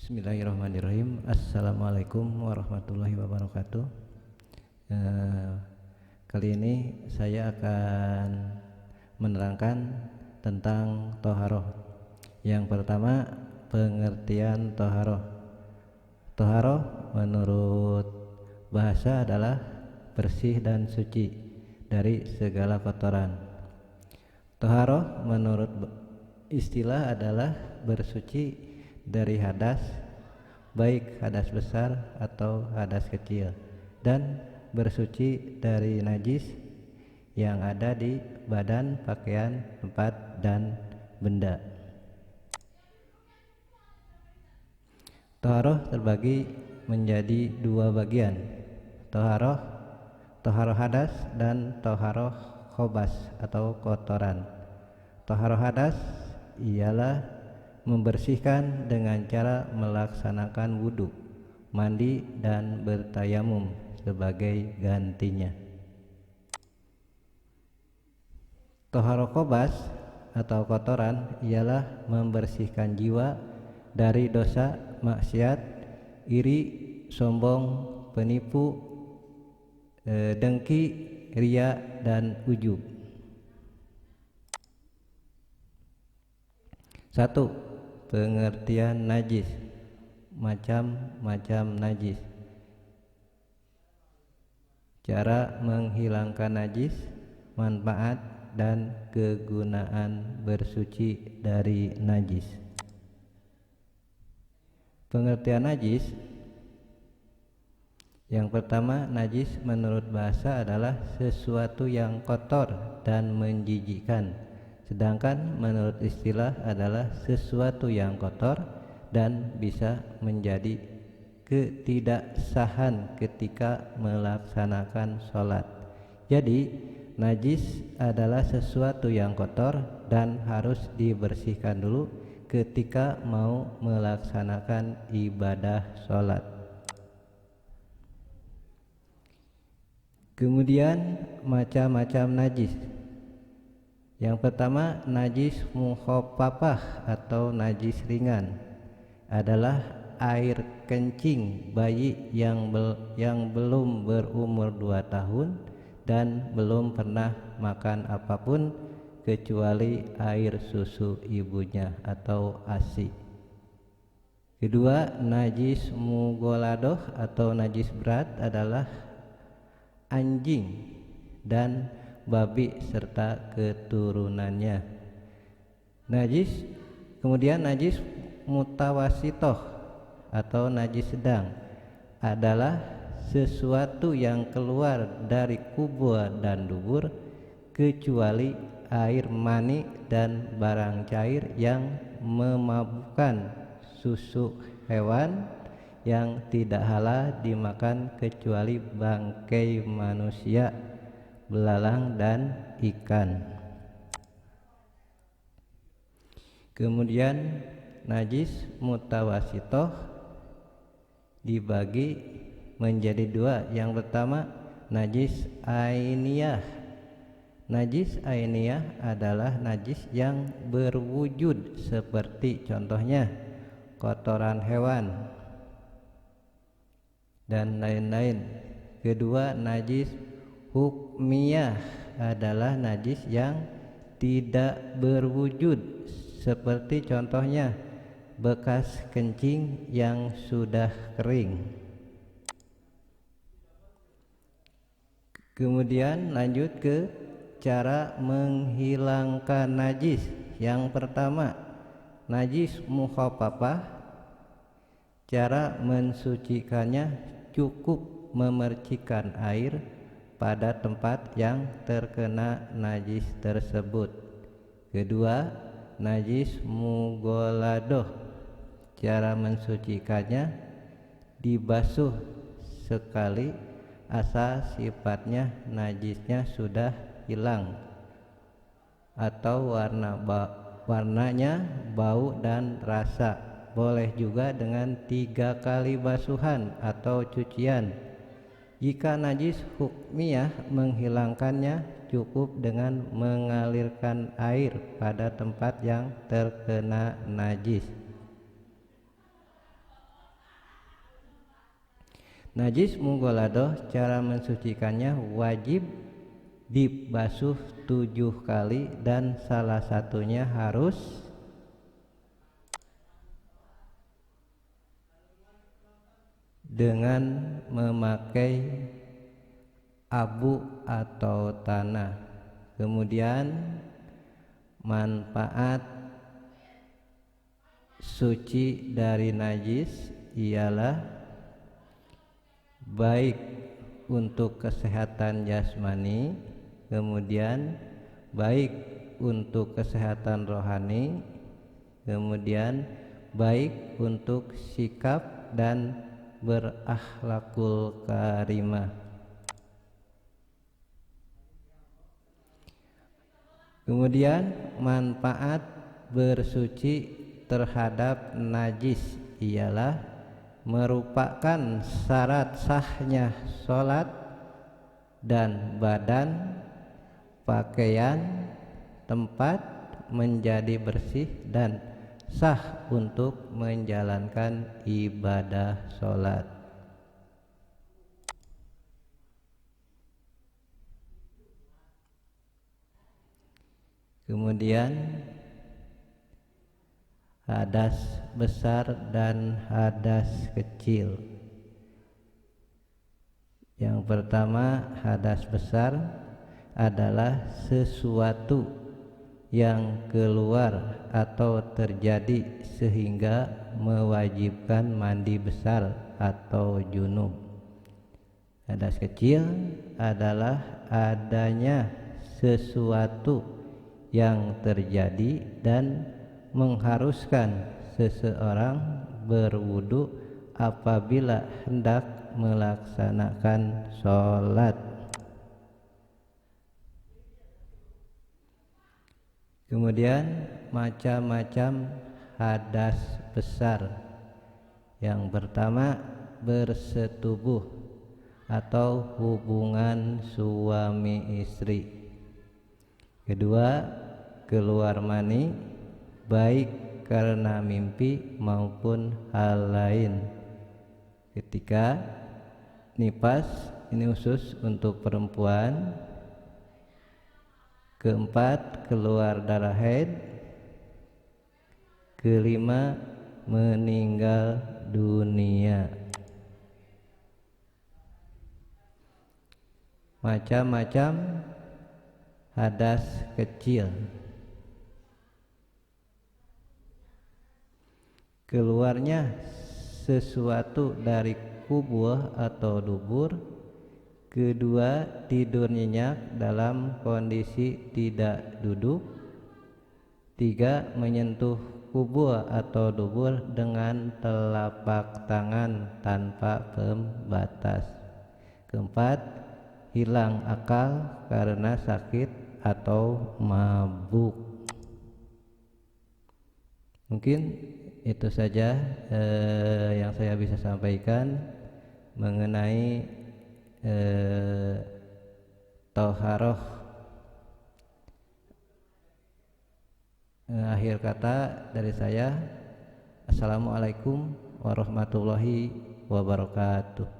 Bismillahirrahmanirrahim. Assalamualaikum warahmatullahi wabarakatuh. Kali ini saya akan menerangkan tentang toharoh. Yang pertama, pengertian toharoh. Toharoh menurut bahasa adalah bersih dan suci dari segala kotoran. Toharoh menurut istilah adalah bersuci dari hadas, baik hadas besar atau hadas kecil, dan bersuci dari najis yang ada di badan, pakaian, tempat, dan benda. Toharoh terbagi menjadi dua bagian, toharoh hadas dan toharoh khobas atau kotoran. Toharoh hadas ialah membersihkan dengan cara melaksanakan wudhu, mandi, dan bertayamum sebagai gantinya. Toharoh khobas atau kotoran ialah membersihkan jiwa dari dosa, maksiat, iri, sombong, penipu, dengki, ria, dan ujub. 1. Pengertian najis. Macam-macam najis. Cara menghilangkan najis, manfaat dan kegunaan bersuci dari najis. Pengertian najis. Yang pertama, najis menurut bahasa adalah sesuatu yang kotor dan menjijikkan. Sedangkan menurut istilah adalah sesuatu yang kotor dan bisa menjadi ketidaksahan ketika melaksanakan sholat. Jadi najis adalah sesuatu yang kotor dan harus dibersihkan dulu ketika mau melaksanakan ibadah sholat. Kemudian macam-macam najis. Yang pertama, najis mukhaffafah atau najis ringan adalah air kencing bayi yang belum berumur 2 tahun dan belum pernah makan apapun kecuali air susu ibunya atau ASI. Kedua, najis mughaladoh atau najis berat adalah anjing dan babi serta keturunannya. Kemudian najis mutawasitoh atau najis sedang adalah sesuatu yang keluar dari kubur dan dubur kecuali air mani dan barang cair yang memabukkan, susu hewan yang tidak halal dimakan kecuali bangkai manusia, belalang, dan ikan. Kemudian najis mutawasitoh dibagi menjadi dua. Yang pertama, najis ainiyah. Najis ainiyah adalah najis yang berwujud seperti contohnya kotoran hewan dan lain-lain. Kedua, najis hukmiyah adalah najis yang tidak berwujud seperti contohnya bekas kencing yang sudah kering. Kemudian lanjut ke cara menghilangkan najis. Yang pertama, najis mukhaffafah. Cara mensucikannya cukup memercikan air pada tempat yang terkena najis tersebut. Kedua, najis mughaladoh. Cara mensucikannya dibasuh sekali asal sifatnya najisnya sudah hilang atau warnanya, bau, dan rasa. Boleh juga dengan 3 kali basuhan atau cucian. Jika najis hukmiyah, menghilangkannya cukup dengan mengalirkan air pada tempat yang terkena najis. Najis munggoladoh cara mensucikannya wajib dibasuh 7 kali dan salah satunya harus dengan memakai abu atau tanah. Kemudian manfaat suci dari najis ialah baik untuk kesehatan jasmani, kemudian baik untuk kesehatan rohani, kemudian baik untuk sikap dan berakhlakul karimah. Kemudian manfaat bersuci terhadap najis ialah merupakan syarat sahnya sholat dan badan, pakaian, tempat menjadi bersih dan sah untuk menjalankan ibadah sholat. Kemudian hadas besar dan hadas kecil. Yang pertama, hadas besar adalah sesuatu yang keluar atau terjadi sehingga mewajibkan mandi besar atau junub. Hadas kecil adalah adanya sesuatu yang terjadi dan mengharuskan seseorang berwudu apabila hendak melaksanakan sholat. Kemudian macam-macam hadas besar. Yang pertama, bersetubuh atau hubungan suami istri. Kedua, keluar mani baik karena mimpi maupun hal lain. Ketika nifas, ini khusus untuk perempuan. Keempat, keluar darah haid. Kelima, meninggal dunia. Macam-macam hadas kecil. Keluarnya sesuatu dari kubur atau dubur. Kedua, tidur nyenyak dalam kondisi tidak duduk. Tiga, menyentuh kubur atau dubur dengan telapak tangan tanpa pembatas. Keempat, hilang akal karena sakit atau mabuk. Mungkin itu saja yang saya bisa sampaikan mengenai tauharoh. Akhir kata dari saya, assalamualaikum warahmatullahi wabarakatuh.